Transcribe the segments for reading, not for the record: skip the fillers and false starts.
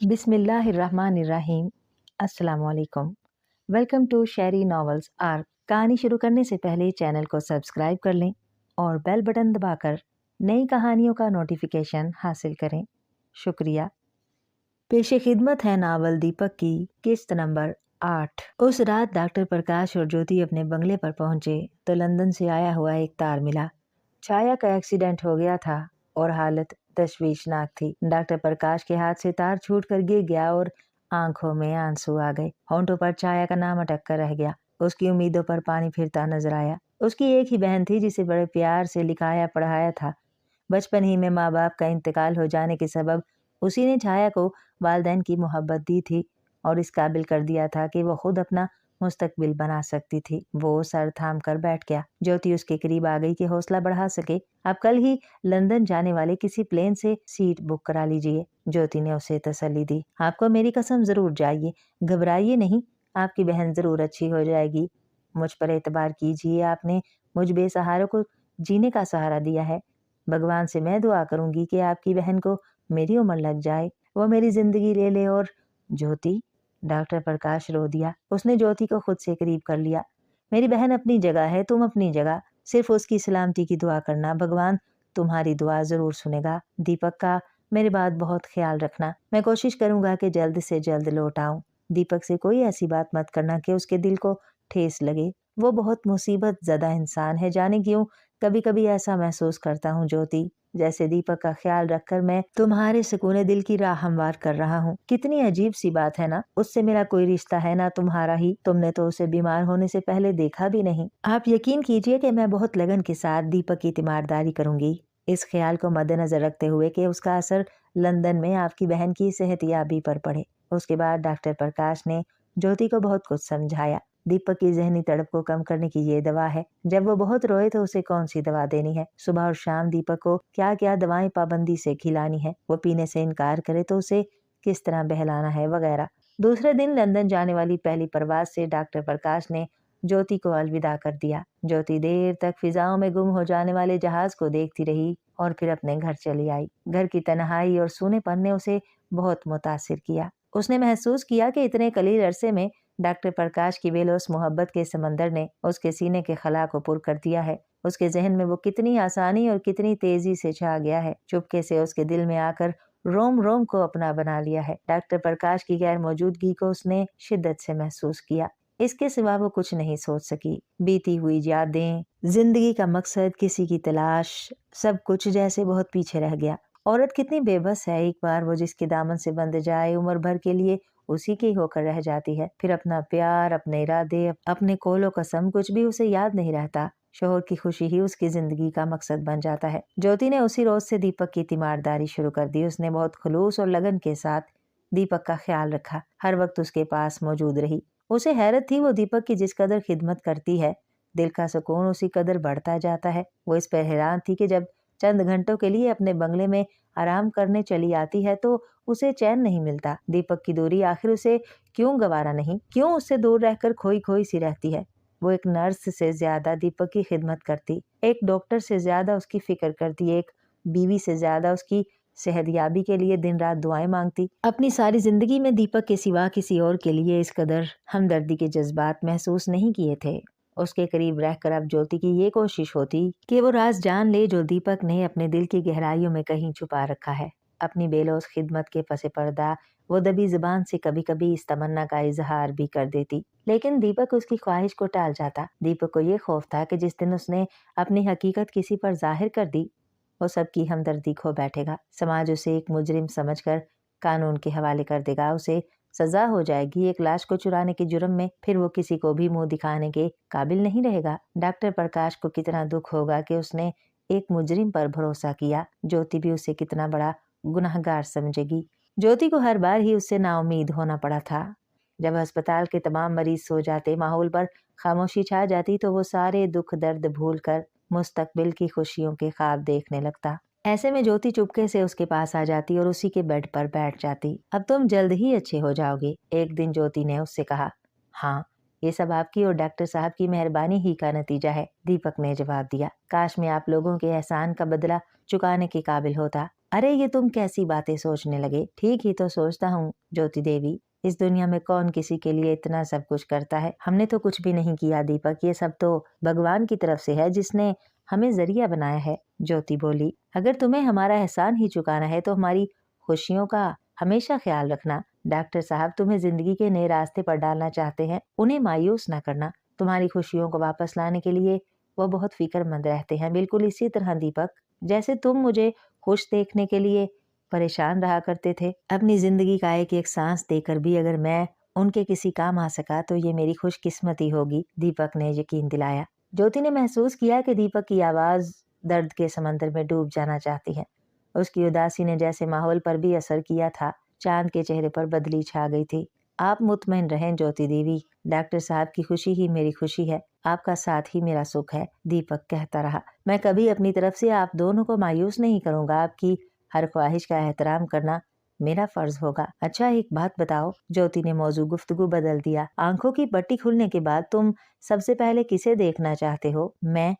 बिस्मिल्लाहिर्रहमानिर्रहीम। अस्सलामुअलैकुम। Welcome to Sheri novels arc. कहानी शुरू करने से पहले चैनल को सब्सक्राइब कर लें और बेल बटन दबाकर नई कहानियों का नोटिफिकेशन हासिल करें। शुक्रिया। पेशे खिदमत है नावल दीपक की किस्त नंबर 8। उस रात डॉक्टर प्रकाश और ज्योति अपने बंगले पर पहुंचे तो लंदन से आया हुआ एक तार मिला। छाया का एक्सीडेंट हो गया था और हालत तशवीशनाक थी। डॉक्टर प्रकाश के हाथ से तार छूट कर गिर गया और आंखों में आंसू आ गए। होंठों पर छाया का नाम अटक कर रह गया। उसकी उम्मीदों पर पानी फिरता नजर आया। उसकी एक ही बहन थी जिसे बड़े प्यार से लिखाया पढ़ाया था। बचपन ही में माँ बाप का इंतकाल हो जाने के सबब उसी ने छाया को वालिदैन की मोहब्बत दी थी और इस काबिल कर दिया था कि वो खुद अपना मुस्तकबिल बना सकती थी। वो सर थाम कर बैठ गया। ज्योति उसके करीब आ गई कि हौसला बढ़ा सके। आप कल ही लंदन जाने वाले किसी प्लेन से सीट बुक करा लीजिए। ज्योति ने उसे तसल्ली दी। आपको मेरी कसम जरूर जाइए, घबराइए नहीं, आपकी बहन जरूर अच्छी हो जाएगी। मुझ पर एतबार कीजिए, आपने मुझ बेसहारों को जीने का सहारा दिया है। भगवान से मैं दुआ करूंगी कि आपकी बहन को मेरी उम्र लग जाए, वो मेरी जिंदगी ले ले। और ज्योति, डॉक्टर प्रकाश रो दिया। उसने ज्योति को खुद से करीब कर लिया। मेरी बहन अपनी जगह है, तुम अपनी जगह। सिर्फ उसकी सलामती की दुआ करना, भगवान तुम्हारी दुआ जरूर सुनेगा। दीपक का मेरी बात बहुत ख्याल रखना। मैं कोशिश करूंगा कि जल्द से जल्द लौट आऊं। दीपक से कोई ऐसी बात मत करना कि उसके दिल को ठेस लगे। वो बहुत मुसीबत ज़दा इंसान है। जाने क्यों कभी कभी ऐसा महसूस करता हूँ ज्योति, जैसे दीपक का ख्याल रखकर मैं तुम्हारे सुकून दिल की राह हमवार कर रहा हूँ। कितनी अजीब सी बात है ना, उससे मेरा कोई रिश्ता है ना तुम्हारा ही। तुमने तो उसे बीमार होने से पहले देखा भी नहीं। आप यकीन कीजिए कि मैं बहुत लगन के साथ दीपक की तीमारदारी करूंगी, इस ख्याल को मद्देनजर रखते हुए कि उसका असर लंदन में आपकी बहन की सेहतयाबी पर पड़े। उसके बाद डॉक्टर प्रकाश ने ज्योति को बहुत कुछ समझाया। दीपक की जहनी तड़प को कम करने की ये दवा है। जब वो बहुत रोए तो उसे कौन सी दवा देनी है, सुबह और शाम दीपक को क्या क्या दवाएं पाबंदी से खिलानी है, वो पीने से इनकार करे तो उसे किस तरह बहलाना है वगैरह। दूसरे दिन लंदन जाने वाली पहली परवाज से डॉक्टर प्रकाश ने ज्योति को अलविदा कर दिया। ज्योति देर तक फिजाओं में गुम हो जाने वाले जहाज को देखती रही और फिर अपने घर चली आई। घर की तन्हाई और सूनेपन ने उसे बहुत मुतासिर किया। उसने महसूस किया कि इतने कलील अरसे में डॉक्टर प्रकाश की बेलोस मोहब्बत के समंदर ने उसके सीने के खला को पुर कर दिया है। उसके जहन में वो कितनी आसानी और कितनी तेजी से छा गया है। चुपके से उसके दिल में आकर रोम रोम को अपना बना लिया है। डॉक्टर प्रकाश की गैर मौजूदगी को उसने शिद्दत से महसूस किया। इसके सिवा वो कुछ नहीं सोच सकी। बीती हुई यादें, जिंदगी का मकसद, किसी की तलाश, सब कुछ जैसे बहुत पीछे रह गया। औरत कितनी बेबस है, एक बार वो जिसके दामन से बंध जाए उम्र भर के लिए उसी की होकर रह जाती है। फिर अपना प्यार, अपने इरादे, अपने कोलो कसम कुछ भी उसे याद नहीं रहता। शोहर की खुशी ही उसकी जिंदगी का मकसद बन जाता है। ज्योति ने उसी रोज से दीपक की तीमारदारी शुरू कर दी। उसने बहुत खुलूस और लगन के साथ दीपक का ख्याल रखा, हर वक्त उसके पास मौजूद रही। उसे हैरत थी वो दीपक की जिस कदर खिदमत करती है, दिल का सुकून उसी कदर बढ़ता जाता है। वो इस पर हैरान थी कि जब चंद घंटों के लिए अपने बंगले में आराम करने चली आती है तो उसे चैन नहीं मिलता। दीपक की दूरी आखिर उसे क्यों गवारा नहीं, क्यों उससे दूर रहकर खोई खोई सी रहती है। वो एक नर्स से ज्यादा दीपक की खिदमत करती, एक डॉक्टर से ज्यादा उसकी फिक्र करती, एक बीवी से ज्यादा उसकी सेहतयाबी के लिए दिन रात दुआएं मांगती। अपनी सारी जिंदगी में दीपक के सिवा किसी और के लिए इस कदर हमदर्दी के जज्बात महसूस नहीं किए थे। उसके करीब रहकर अब ज्योति की ये कोशिश होती कि वो राज जान ले जो दीपक ने अपने दिल की गहराइयों में कहीं छुपा रखा है। अपनी बेलौस खिदमत के पसे पर्दा वो दबी जुबान से कभी कभी इस तमन्ना का इजहार भी कर देती, लेकिन दीपक उसकी ख्वाहिश को टाल जाता। दीपक को ये खौफ था कि जिस दिन उसने अपनी हकीकत किसी पर जाहिर कर दी वो सबकी हमदर्दी खो बैठेगा। समाज उसे एक मुजरिम समझकर कानून के हवाले कर देगा, उसे सजा हो जाएगी एक लाश को चुराने के जुर्म में। फिर वो किसी को भी मुंह दिखाने के काबिल नहीं रहेगा। डॉक्टर प्रकाश को कितना दुख होगा कि उसने एक मुजरिम पर भरोसा किया। ज्योति भी उसे कितना बड़ा गुनाहगार समझेगी। ज्योति को हर बार ही उससे नाउमीद होना पड़ा था। जब अस्पताल के तमाम मरीज सो जाते, माहौल पर खामोशी छा जाती, तो वो सारे दुख दर्द भूल कर मुस्तकबिल की खुशियों के ख्वाब देखने लगता। ऐसे में ज्योति चुपके से उसके पास आ जाती और उसी के बेड पर बैठ जाती। अब तुम जल्द ही अच्छे हो जाओगे, एक दिन ज्योति ने उससे कहा। हाँ, ये सब आपकी और डॉक्टर साहब की मेहरबानी ही का नतीजा है, दीपक ने जवाब दिया। काश मैं आप लोगों के एहसान का बदला चुकाने के काबिल होता। अरे ये तुम कैसी बातें सोचने लगे? ठीक ही तो सोचता हूँ ज्योति देवी। इस दुनिया में कौन किसी के लिए इतना सब कुछ करता है? हमने तो कुछ भी नहीं किया दीपक, ये सब तो भगवान की तरफ से है जिसने हमें जरिया बनाया है। ज्योति बोली, अगर तुम्हें हमारा एहसान ही चुकाना है तो हमारी खुशियों का हमेशा ख्याल रखना। डॉक्टर साहब तुम्हें जिंदगी के नए रास्ते पर डालना चाहते हैं, उन्हें मायूस न करना। तुम्हारी खुशियों को वापस लाने के लिए वो बहुत फिक्रमंद रहते हैं, बिल्कुल इसी तरह दीपक जैसे तुम मुझे खुश देखने के लिए परेशान रहा करते थे। अपनी जिंदगी का एक एक सांस देकर भी अगर मैं उनके किसी काम आ सका तो ये मेरी खुशकिस्मती होगी, दीपक ने यकीन दिलाया। ज्योति ने महसूस किया कि दीपक की आवाज दर्द के समंदर में डूब जाना चाहती है। उसकी उदासी ने जैसे माहौल पर भी असर किया था। चांद के चेहरे पर बदली छा गई थी। आप मुतमईन रहें ज्योति देवी, डॉक्टर साहब की खुशी ही मेरी खुशी है, आपका साथ ही मेरा सुख है, दीपक कहता रहा। मैं कभी अपनी तरफ से आप दोनों को मायूस नहीं करूंगा, आपकी हर ख्वाहिश का एहतराम करना मेरा फर्ज होगा। अच्छा एक बात बताओ, ज्योति ने मौजू गुफ्तगू बदल दिया। आंखों की पट्टी खुलने के बाद तुम सबसे पहले किसे देखना चाहते हो? मैं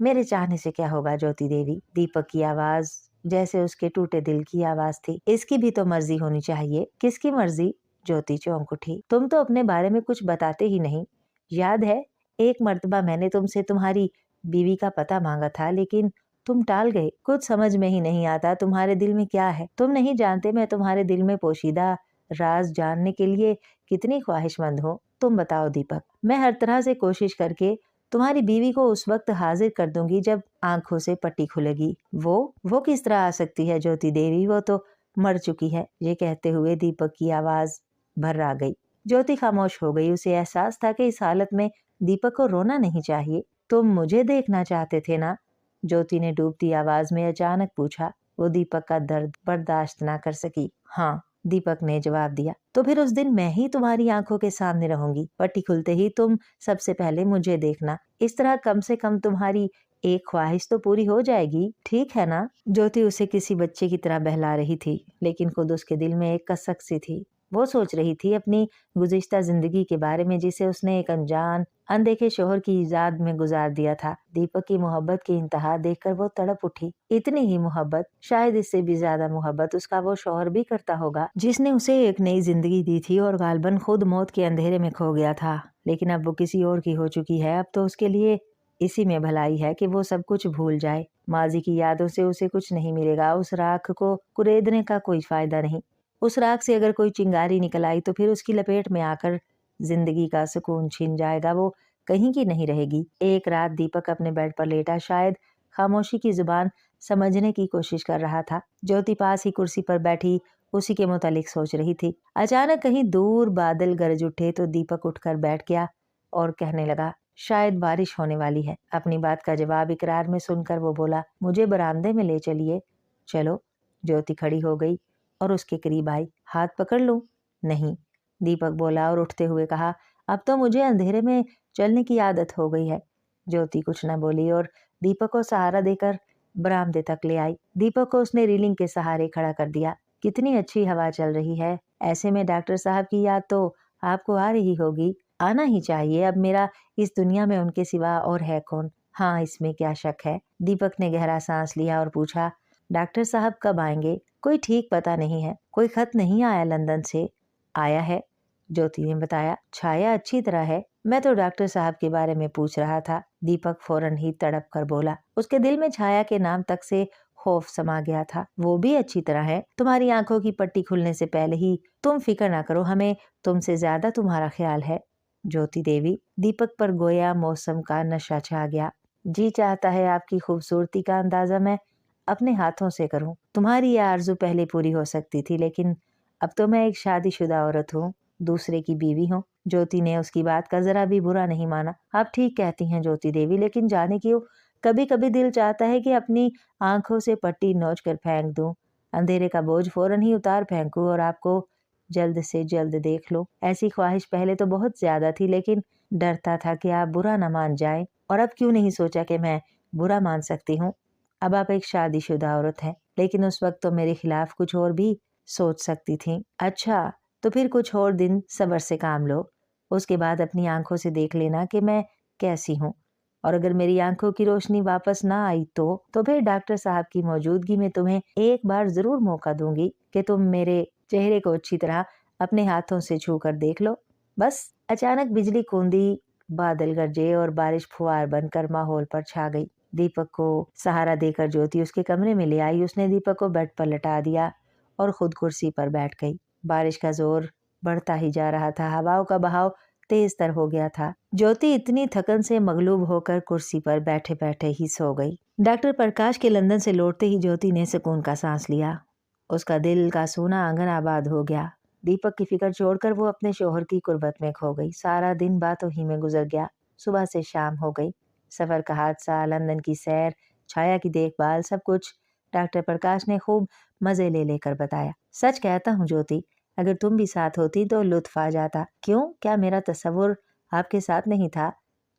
मेरे चाहने से क्या होगा ज्योति देवी? दीपक की आवाज जैसे उसके टूटे दिल की आवाज थी। इसकी भी तो मर्जी होनी चाहिए। किसकी मर्जी? ज्योति चौंक उठी। तुम तो अपने बारे में कुछ बताते ही नहीं। याद है एक मर्तबा मैंने तुमसे तुम्हारी बीवी का पता मांगा था, लेकिन तुम टाल गए। कुछ समझ में ही नहीं आता तुम्हारे दिल में क्या है। तुम नहीं जानते मैं तुम्हारे दिल में पोशीदा राज जानने के लिए कितनी ख्वाहिशमंद हूँ। तुम बताओ दीपक, मैं हर तरह से कोशिश करके तुम्हारी बीवी को उस वक्त हाजिर कर दूंगी जब आंखों से पट्टी खुलेगी। वो किस तरह आ सकती है ज्योति देवी? वो तो मर चुकी है। ये कहते हुए दीपक की आवाज भर आ गई। ज्योति खामोश हो गई। उसे एहसास था कि इस हालत में दीपक को रोना नहीं चाहिए। तुम मुझे देखना चाहते थे ना? ज्योति ने डूबती आवाज में अचानक पूछा। वो दीपक का दर्द बर्दाश्त ना कर सकी। हाँ, दीपक ने जवाब दिया। तो फिर उस दिन मैं ही तुम्हारी आंखों के सामने रहूंगी। पट्टी खुलते ही तुम सबसे पहले मुझे देखना। इस तरह कम से कम तुम्हारी एक ख्वाहिश तो पूरी हो जाएगी, ठीक है ना? ज्योति उसे किसी बच्चे की तरह बहला रही थी, लेकिन खुद उसके दिल में एक कसक सी थी। वो सोच रही थी अपनी गुज़िश्ता जिंदगी के बारे में जिसे उसने एक अनजान अनदेखे शोहर की इजाद में गुजार दिया था। दीपक की मोहब्बत की इंतहा देखकर वो तड़प उठी। इतनी ही मोहब्बत, शायद इससे भी ज्यादा मोहब्बत उसका वो शोहर भी करता होगा जिसने उसे एक नई जिंदगी दी थी और गालबन खुद मौत के अंधेरे में खो गया था। लेकिन अब वो किसी और की हो चुकी है। अब तो उसके लिए इसी में भलाई है कि वो सब कुछ भूल जाए। माजी की यादों से उसे कुछ नहीं मिलेगा। उस राख को कुरेदने का कोई फायदा नहीं। उस राख से अगर कोई चिंगारी निकल आई तो फिर उसकी लपेट में आकर जिंदगी का सुकून छिन जाएगा। वो कहीं की नहीं रहेगी। एक रात दीपक अपने बेड पर लेटा शायद खामोशी की जुबान समझने की कोशिश कर रहा था। ज्योति पास ही कुर्सी पर बैठी उसी के मुतालिक सोच रही थी। अचानक कहीं दूर बादल गरज उठे तो दीपक उठकर बैठ गया और कहने लगा, शायद बारिश होने वाली है। अपनी बात का जवाब इकरार में सुनकर वो बोला, मुझे बरामदे में ले चलिए। चलो। ज्योति खड़ी हो गई और उसके करीब आई। हाथ पकड़ लूं? नहीं, दीपक बोला और उठते हुए कहा, अब तो मुझे अंधेरे में चलने की आदत हो गई है। ज्योति कुछ न बोली और दीपक को सहारा देकर बरामदे तक ले आई। दीपक को उसने रीलिंग के सहारे खड़ा कर दिया। कितनी अच्छी हवा चल रही है। ऐसे में डॉक्टर साहब की याद तो आपको आ रही होगी। आना ही चाहिए। अब मेरा इस दुनिया में उनके सिवा और है कौन? हाँ, इसमें क्या शक है। दीपक ने गहरा सांस लिया और पूछा, डॉक्टर साहब कब आएंगे? कोई ठीक पता नहीं है। कोई खत नहीं आया लंदन से? आया है, ज्योति ने बताया। छाया अच्छी तरह है। मैं तो डॉक्टर साहब के बारे में पूछ रहा था। दीपक फौरन ही तड़प कर बोला। उसके दिल में छाया के नाम तक से खौफ समा गया था। वो भी अच्छी तरह है। तुम्हारी आंखों की पट्टी खुलने से पहले ही। तुम फिक्र ना करो, हमें तुमसे ज्यादा तुम्हारा ख्याल है। ज्योति देवी, दीपक पर गोया मौसम का नशा छा गया। जी चाहता है आपकी खूबसूरती का अंदाजा मैं अपने हाथों से करूं। तुम्हारी यह आरजू पहले पूरी हो सकती थी, लेकिन अब तो मैं एक शादीशुदा औरत हूँ, दूसरे की बीवी हूँ। ज्योति ने उसकी बात का जरा भी बुरा नहीं माना। आप ठीक कहती हैं ज्योति देवी, लेकिन जाने क्यों कभी कभी दिल चाहता है कि अपनी आंखों से पट्टी नोच कर फेंक दूं, अंधेरे का बोझ फौरन ही उतार फेंकूं और आपको जल्द से जल्द देख लो। ऐसी ख्वाहिश पहले तो बहुत ज्यादा थी, लेकिन डरता था कि आप बुरा न मान जाएं। और अब क्यों नहीं सोचा कि मैं बुरा मान सकती हूँ। अब आप एक शादीशुदा औरत हैं, लेकिन उस वक्त तो मेरे खिलाफ कुछ और भी सोच सकती थी। अच्छा, तो फिर कुछ और दिन सब्र से काम लो। उसके बाद अपनी आंखों से देख लेना कि मैं कैसी हूँ। और अगर मेरी आंखों की रोशनी वापस ना आई तो फिर डॉक्टर साहब की मौजूदगी में तुम्हें एक बार जरूर मौका दूंगी कि तुम मेरे चेहरे को अच्छी तरह अपने हाथों से छू कर देख लो। बस अचानक बिजली कूंदी, बादल गरजे और बारिश फुहार बनकर माहौल पर छा गई। दीपक को सहारा देकर ज्योति उसके कमरे में ले आई। उसने दीपक को बेड पर लटा दिया और खुद कुर्सी पर बैठ गई। बारिश का जोर बढ़ता ही जा रहा था, हवाओं का बहाव तेज तर हो गया था। ज्योति इतनी थकन से मगलूब होकर कुर्सी पर बैठे बैठे ही सो गई। डॉक्टर प्रकाश के लंदन से लौटते ही ज्योति ने सुकून का सांस लिया। उसका दिल का सोना आंगन आबाद हो गया। दीपक की फिक्र छोड़कर वो अपने शोहर की कुर्बत में खो गई। सारा दिन बातों ही में गुजर गया। सुबह से शाम हो गई। सफर का हादसा, लंदन की सैर, छाया की देखभाल, सब कुछ डॉक्टर प्रकाश ने खूब मजे ले लेकर बताया। सच कहता हूँ ज्योति, अगर तुम भी साथ होती तो लुत्फ आ जाता। क्यों, क्या मेरा तस्वुर आपके साथ नहीं था?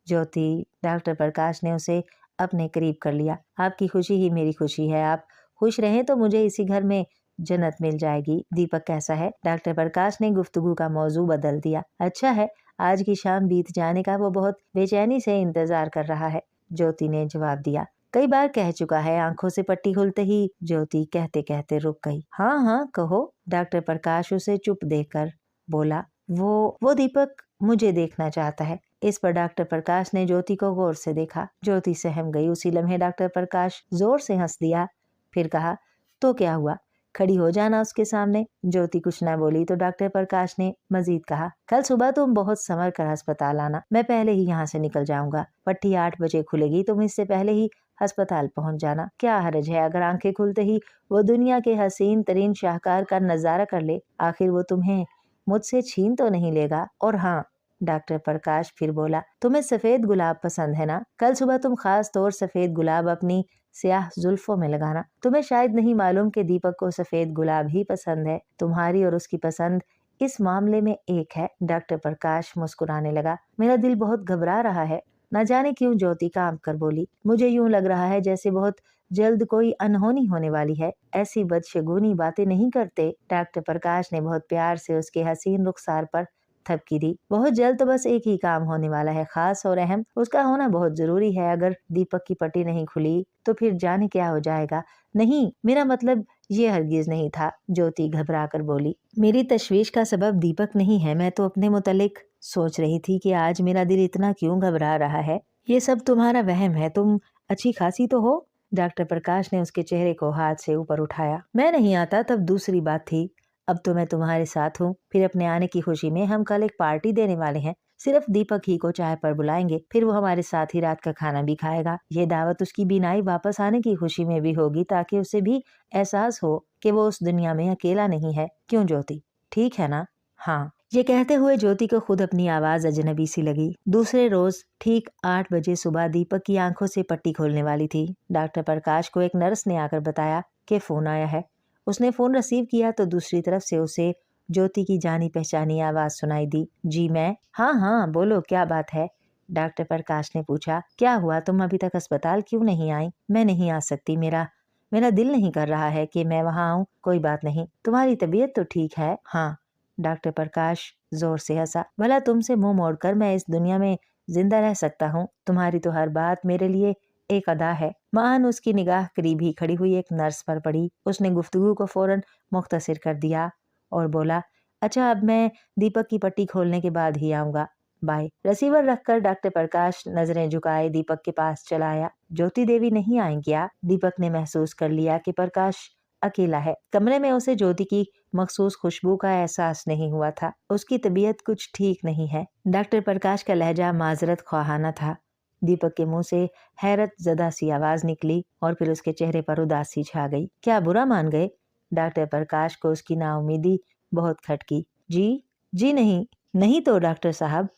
ज्योति, डॉक्टर प्रकाश ने उसे अपने करीब कर लिया। आपकी खुशी ही मेरी खुशी है। आप खुश रहें तो मुझे इसी घर में जन्नत मिल जाएगी। दीपक कैसा है? डॉक्टर प्रकाश ने गुफ्तगू का मौजू बदल दिया। अच्छा है, आज की शाम बीत जाने का वो बहुत बेचैनी से इंतजार कर रहा है, ज्योति ने जवाब दिया। कई बार कह चुका है। आंखों से पट्टी खुलते ही ज्योति कहते कहते रुक गई। हाँ हाँ कहो, डॉक्टर प्रकाश उसे चुप देखकर बोला। वो दीपक मुझे देखना चाहता है। इस पर डॉक्टर प्रकाश ने ज्योति को गौर से देखा। ज्योति सहम गई। उसी लम्हे डॉक्टर प्रकाश जोर से हंस दिया। फिर कहा, तो क्या हुआ, खड़ी हो जाना उसके सामने। ज्योति कुछ न बोली तो डॉक्टर प्रकाश ने मजीद कहा, कल सुबह तुम बहुत संभल कर अस्पताल आना। मैं पहले ही यहाँ से निकल जाऊंगा। पट्टी 8 बजे खुलेगी, तुम इससे पहले ही अस्पताल पहुंच जाना। क्या हर्ज है अगर आंखें खुलते ही वो दुनिया के हसीन तरीन शाहकार का नजारा कर ले? आखिर वो तुम्हें मुझसे छीन तो नहीं लेगा। और हाँ, डॉक्टर प्रकाश फिर बोला, तुम्हें सफेद गुलाब पसंद है ना? कल सुबह तुम खास तौर सफेद गुलाब अपनी स्याह जुल्फों में लगाना। तुम्हें शायद नहीं मालूम कि दीपक को सफेद गुलाब ही पसंद है। तुम्हारी और उसकी पसंद इस मामले में एक है। डॉक्टर प्रकाश मुस्कुराने लगा। मेरा दिल बहुत घबरा रहा है। न जाने क्यों ज्योति काम कर बोली। मुझे यूं लग रहा है जैसे बहुत जल्द कोई अनहोनी होने वाली है। ऐसी बदशगुनी बातें नहीं करते। डॉक्टर प्रकाश ने बहुत प्यार से उसके हसीन रुखसार पर थपकी दी। बहुत जल्द तो बस एक ही काम होने वाला है, खास और अहम। उसका होना बहुत जरूरी है। अगर दीपक की पट्टी नहीं खुली तो फिर जाने क्या हो जाएगा। नहीं, मेरा मतलब ये हरगिज नहीं था, ज्योति घबरा कर बोली। मेरी तशवीश का सबब दीपक नहीं है। मैं तो अपने मुतालिक सोच रही थी कि आज मेरा दिल इतना क्यों घबरा रहा है। ये सब तुम्हारा वहम है। तुम अच्छी खासी तो हो। डॉक्टर प्रकाश ने उसके चेहरे को हाथ से ऊपर उठाया। मैं नहीं आता तब दूसरी बात थी, अब तो मैं तुम्हारे साथ हूँ। फिर अपने आने की खुशी में हम कल एक पार्टी देने वाले हैं। सिर्फ दीपक ही को चाय पर बुलाएंगे, फिर वो हमारे साथ ही रात का खाना भी खाएगा। ये दावत उसकी बीनाई वापस आने की खुशी में भी होगी, ताकि उसे भी एहसास हो कि वो उस दुनिया में अकेला नहीं है। क्यों ज्योति, ठीक है ना? हाँ। ये कहते हुए ज्योति को खुद अपनी आवाज अजनबी सी लगी। दूसरे रोज ठीक 8 बजे सुबह दीपक की आंखों से पट्टी खोलने वाली थी। डॉक्टर प्रकाश को एक नर्स ने आकर बताया कि फोन आया है। उसने फोन रिसीव किया तो दूसरी तरफ से उसे ज्योति की जानी पहचानी आवाज सुनाई दी। जी मैं। हाँ हाँ बोलो, क्या बात है? डॉक्टर प्रकाश ने पूछा। क्या हुआ, तुम अभी तक अस्पताल क्यों नहीं आई? मैं नहीं आ सकती, मेरा दिल नहीं कर रहा है कि मैं वहाँ आऊँ। कोई बात नहीं, तुम्हारी तबीयत तो ठीक है? हाँ। डॉक्टर प्रकाश जोर से हंसा। भला तुमसे मुंह मोड़कर मैं इस दुनिया में जिंदा रह सकता हूँ? तुम्हारी तो हर बात मेरे लिए एक अदा है। मान उसकी निगाह करीब ही खड़ी हुई एक नर्स पर पड़ी। उसने गुफ्तगू को फौरन मुख्तसर कर दिया और बोला, अच्छा अब मैं दीपक की पट्टी खोलने के बाद ही आऊंगा, बाय। रिसीवर रखकर डॉक्टर प्रकाश नजरें झुकाए दीपक के पास चला आया। ज्योति देवी नहीं आई क्या? दीपक ने महसूस कर लिया कि प्रकाश अकेला है। कमरे में उसे ज्योति की मखसूस खुशबू का एहसास नहीं हुआ था। उसकी तबीयत कुछ ठीक नहीं है। डॉक्टर प्रकाश का लहजा माजरत ख्वाहाना था। दीपक के मुंह से हैरत जदा सी आवाज निकली और फिर उसके चेहरे पर उदासी छा गई। क्या बुरा मान गए? डॉक्टर प्रकाश को उसकी नाउमीदी बहुत खटकी। जी नहीं, नहीं तो डॉक्टर साहब।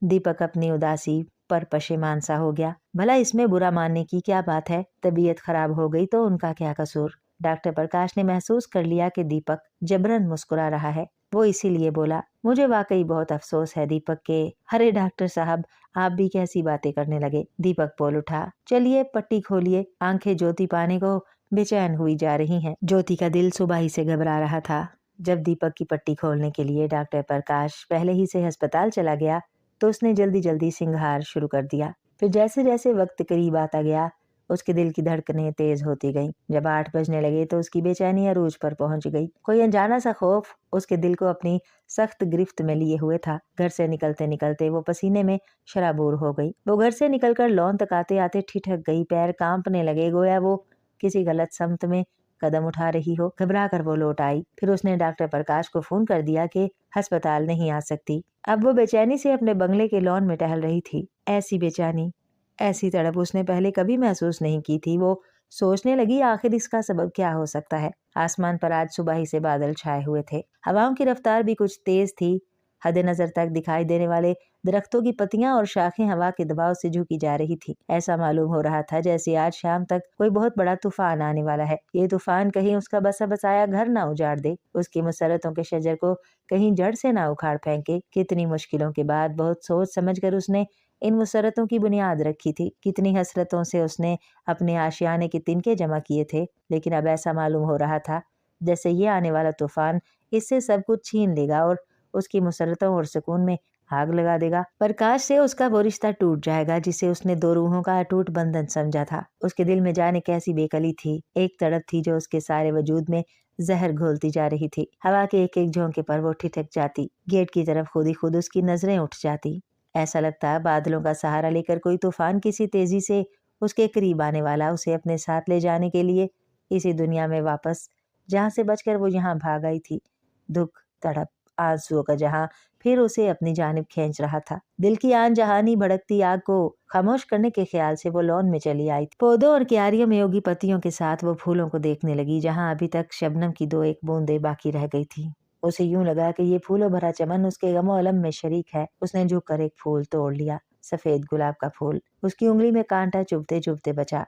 दीपक अपनी उदासी पर पशेमान सा हो गया। भला इसमें बुरा मानने की क्या बात है? तबीयत खराब हो गई तो उनका क्या कसूर? डॉक्टर प्रकाश ने महसूस कर लिया कि दीपक जबरन मुस्कुरा रहा है। वो इसीलिए बोला, मुझे वाकई बहुत अफसोस है दीपक के। अरे डॉक्टर साहब, आप भी कैसी बातें करने लगे? दीपक बोल उठा। चलिए पट्टी खोलिए। आंखें ज्योति पाने को बेचैन हुई जा रही हैं। ज्योति का दिल सुबह ही से घबरा रहा था। जब दीपक की पट्टी खोलने के लिए डॉक्टर प्रकाश पहले ही से अस्पताल चला गया तो उसने जल्दी जल्दी सिंगार शुरू कर दिया। फिर जैसे जैसे वक्त करीब आता गया उसके दिल की धड़कनें तेज होती गईं। जब 8 बजने लगे तो उसकी बेचैनी अरूज पर पहुंच गई। कोई अनजाना सा खौफ उसके दिल को अपनी सख्त गिरफ्त में लिए हुए था। घर से निकलते निकलते वो पसीने में शराबूर हो गई। वो घर से निकलकर लॉन तक आते आते ठिठक गई। पैर कांपने लगे, गोया वो किसी गलत सम्त में कदम उठा रही हो। घबरा कर वो लौट आई। फिर उसने डॉक्टर प्रकाश को फोन कर दिया कि अस्पताल नहीं आ सकती। अब वो बेचैनी से अपने बंगले के लॉन में टहल रही थी। ऐसी बेचैनी, ऐसी तड़प उसने पहले कभी महसूस नहीं की थी। वो सोचने लगी आखिर इसका सबब क्या हो सकता है। आसमान पर आज सुबह ही से बादल छाए हुए थे। हवाओं की रफ्तार भी कुछ तेज थी। हद नजर तक दिखाई देने वाले दरख्तों की पत्तियां और शाखें हवा के दबाव से झुकी जा रही थी। ऐसा मालूम हो रहा था जैसे आज शाम तक कोई बहुत बड़ा तूफान आने वाला है। ये तूफान कहीं उसका बसा बसाया घर ना उजाड़ दे, उसकी मुसरतों के शजर को कहीं जड़ से ना उखाड़ फेंके। कितनी मुश्किलों के बाद बहुत सोच समझ कर उसने इन मुसरतों की बुनियाद रखी थी। कितनी हसरतों से उसने अपने आशियाने के तिनके जमा किए थे। लेकिन अब ऐसा मालूम हो रहा था जैसे ये आने वाला तूफान इससे सब कुछ छीन लेगा और उसकी मुसरतों और सुकून में आग लगा देगा। प्रकाश से उसका वो रिश्ता टूट जाएगा जिसे उसने दो रूहों का अटूट बंधन समझा था। उसके दिल में जाने कैसी बेकली थी। एक तड़प थी जो उसके सारे वजूद में जहर घोलती जा रही थी। हवा के एक एक झोंके पर वो ठिठक जाती। गेट की तरफ खुद ही खुद उसकी नजरें उठ जाती। ऐसा लगता बादलों का सहारा लेकर कोई तूफान किसी तेजी से उसके करीब आने वाला, उसे अपने साथ ले जाने के लिए इसी दुनिया में वापस, जहां से बचकर वो यहाँ भाग आई थी। दुख, तड़प, आंसुओं का जहां फिर उसे अपनी जानिब खींच रहा था। दिल की आन जहानी भड़कती आग को खामोश करने के ख्याल से वो लॉन में चली आई थी। पौधों और क्यारियों में उगी पत्तियों के साथ वो फूलों को देखने लगी जहां अभी तक शबनम की दो एक बूंदें बाकी रह गई थी। उसे यूं लगा कि ये फूलों भरा चमन उसके गमो अलम में शरीक है। उसने झुककर एक फूल तोड़ लिया, सफेद गुलाब का फूल। उसकी उंगली में कांटा चुभते चुभते बचा।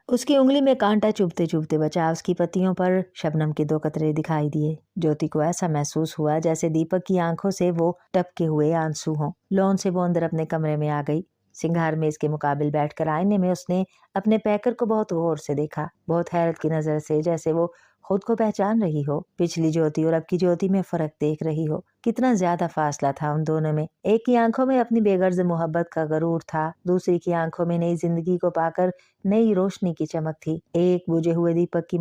उसकी पत्तियों पर शबनम के दो कतरे दिखाई दिए। ज्योति को ऐसा महसूस हुआ जैसे दीपक की आंखों से वो टपके हुए आंसू हों। लॉन से वो अंदर अपने कमरे में आ गई। सिंगार मेज के मुकाबिल बैठकर आईने में उसने अपने पैकर को बहुत गौर से देखा, बहुत हैरत की नजर से, जैसे वो खुद को पहचान रही हो। पिछली ज्योति और अब की ज्योति में फर्क देख रही हो। कितना ज्यादा फासला था उन दोनों में। एक की आंखों में अपनी बेगर्ज मोहब्बत का गरूर था, दूसरी की आंखों में नई जिंदगी को पाकर नई रोशनी की चमक थी। एक बुझे हुए दीपक की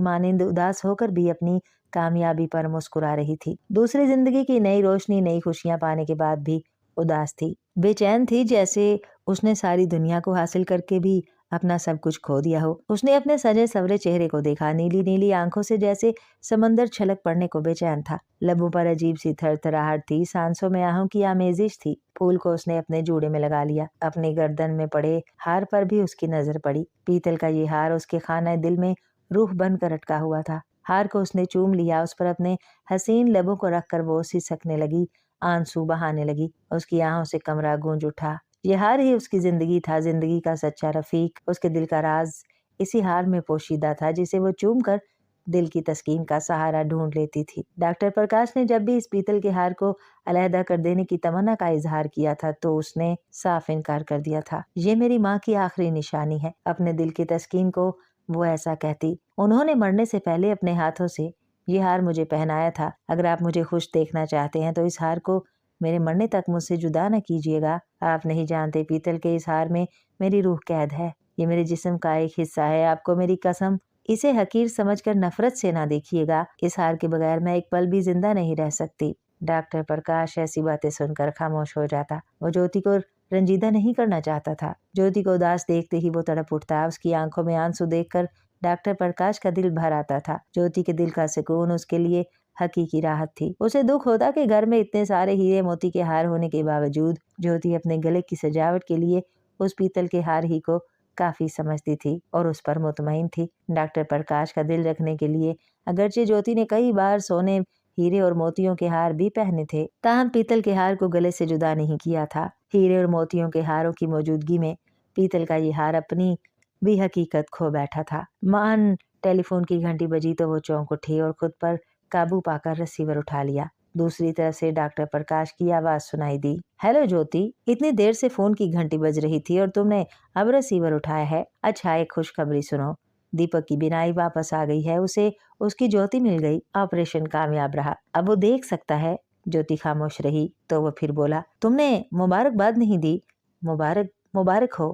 मानिंद उदास होकर भी अपनी कामयाबी पर मुस्कुरा रही थी। दूसरी जिंदगी की नई रोशनी, नई खुशियां पाने के बाद भी उदास थी, बेचैन थी, जैसे उसने सारी दुनिया को हासिल करके भी अपना सब कुछ खो दिया हो। उसने अपने सजे सवरे चेहरे को देखा। नीली नीली आंखों से जैसे समंदर छलक पड़ने को बेचैन था। लबों पर अजीब सी थरथराहट थी, सांसों में आहों की आमेजिश थी। फूल को उसने अपने जूड़े में लगा लिया। अपनी गर्दन में पड़े हार पर भी उसकी नजर पड़ी। पीतल का ये हार उसके खाना दिल में रूह बनकर अटका हुआ था। हार को उसने चूम लिया। उस पर अपने हसीन लबों को रखकर वो सिसकने लगी, आंसू बहाने लगी। उसकी आहों से कमरा गूंज उठा। ये हार ही उसकी जिंदगी था, जिंदगी का सच्चा रफीक। उसके दिल का राज इसी हार में पोशीदा था, जिसे वो चूम कर दिल की तस्कीन का सहारा ढूंढ लेती थी। डॉक्टर प्रकाश ने जब भी इस पीतल के हार को अलहदा कर देने की तमन्ना का इजहार किया था तो उसने साफ इनकार कर दिया था। ये मेरी माँ की आखिरी निशानी है। अपने दिल की तस्कीन को वो ऐसा कहती। उन्होंने मरने से पहले अपने हाथों से ये हार मुझे पहनाया था। अगर आप मुझे खुश देखना चाहते हैं तो इस हार को मेरे मरने तक मुझसे जुदा न कीजिएगा। आप नहीं जानते, पीतल के इस हार में मेरी रूह कैद है। ये मेरे जिस्म का एक हिस्सा है। आपको मेरी कसम, इसे हकीर समझकर नफरत से ना देखिएगा। इस हार के बगैर मैं एक पल भी जिंदा नहीं रह सकती। डॉक्टर प्रकाश ऐसी बातें सुनकर खामोश हो जाता। वो ज्योति को रंजीदा नहीं करना चाहता था। ज्योति को उदास देखते ही वो तड़प उठता। उसकी आंखों में आंसू देखकर डॉक्टर प्रकाश का दिल भर आता था। ज्योति के दिल का सुकून उसके लिए हकीकी राहत थी। उसे दुख होता कि घर में इतने सारे हीरे मोती के हार होने के बावजूद ज्योति अपने गले की सजावट के लिए उस पीतल के हार ही को काफी समझती थी और उस पर मुतमईन थी। डॉक्टर प्रकाश का दिल रखने के लिए अगरचे ज्योति ने कई बार सोने, हीरे और मोतियों के हार भी पहने थे, ताहम पीतल के हार को गले से जुदा नहीं किया था। हीरे और मोतियों के हारों की मौजूदगी में पीतल का ये हार अपनी भी हकीकत खो बैठा था। मान टेलीफोन की घंटी बजी तो वो चौंक उठी और खुद पर काबू पाकर रिसीवर उठा लिया। दूसरी तरफ से डॉक्टर प्रकाश की आवाज सुनाई दी। हेलो ज्योति, इतनी देर से फोन की घंटी बज रही थी और तुमने अब रिसीवर उठाया है। अच्छा, एक खुशखबरी सुनो, दीपक की बिनाई वापस आ गई है। उसे उसकी ज्योति मिल गई। ऑपरेशन कामयाब रहा, अब वो देख सकता है। ज्योति खामोश रही तो वो फिर बोला, तुमने मुबारकबाद नहीं दी। मुबारक मुबारक हो,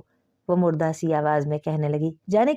वो मुर्दासी आवाज में कहने लगी। जाने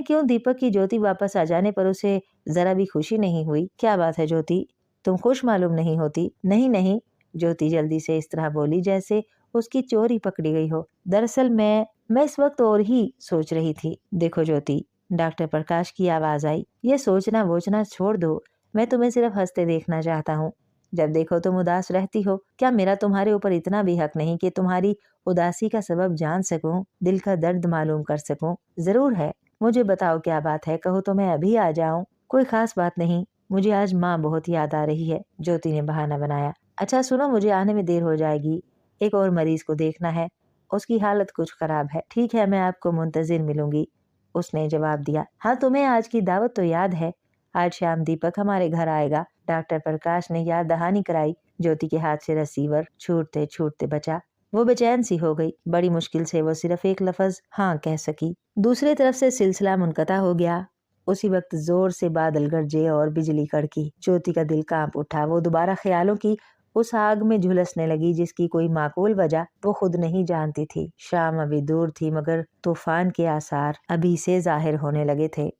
क्यों दीपक की ज्योति वापस आ जाने पर उसे जरा भी खुशी नहीं हुई। क्या बात है ज्योति, तुम खुश मालूम नहीं होती। नहीं नहीं, ज्योति जल्दी से इस तरह बोली जैसे उसकी चोरी पकड़ी गई हो। दरअसल मैं इस वक्त और ही सोच रही थी। देखो ज्योति, डॉक्टर प्रकाश की आवाज आई, ये सोचना वोचना छोड़ दो, मैं तुम्हें सिर्फ हंसते देखना चाहता हूँ। जब देखो तुम उदास रहती हो। क्या मेरा तुम्हारे ऊपर इतना भी हक नहीं कि तुम्हारी उदासी का सबब जान सकूं, दिल का दर्द मालूम कर सकूं? जरूर है, मुझे बताओ क्या बात है, कहो तो मैं अभी आ जाऊं। कोई खास बात नहीं, मुझे आज माँ बहुत याद आ रही है, ज्योति ने बहाना बनाया। अच्छा सुनो, मुझे आने में देर हो जाएगी, एक और मरीज को देखना है, उसकी हालत कुछ खराब है। ठीक है, मैं आपको मुंतजिर मिलूंगी, उसने जवाब दिया। हाँ, तुम्हें आज की दावत तो याद है, आज शाम दीपक हमारे घर आएगा। डॉक्टर प्रकाश ने याद दहानी कराई। ज्योति के हाथ से रिसीवर छूटते छूटते बचा। वो बेचैन सी हो गई। बड़ी मुश्किल से वो सिर्फ एक लफ्ज हाँ कह सकी। दूसरी तरफ से सिलसिला मुनक़ता हो गया। उसी वक्त जोर से बादल गरजे और बिजली कड़की। ज्योति का दिल कांप उठा। वो दोबारा ख्यालों की उस आग में झुलसने लगी जिसकी कोई माकूल वजह वो खुद नहीं जानती थी। शाम अभी दूर थी मगर तूफान के आसार अभी से जाहिर होने लगे थे।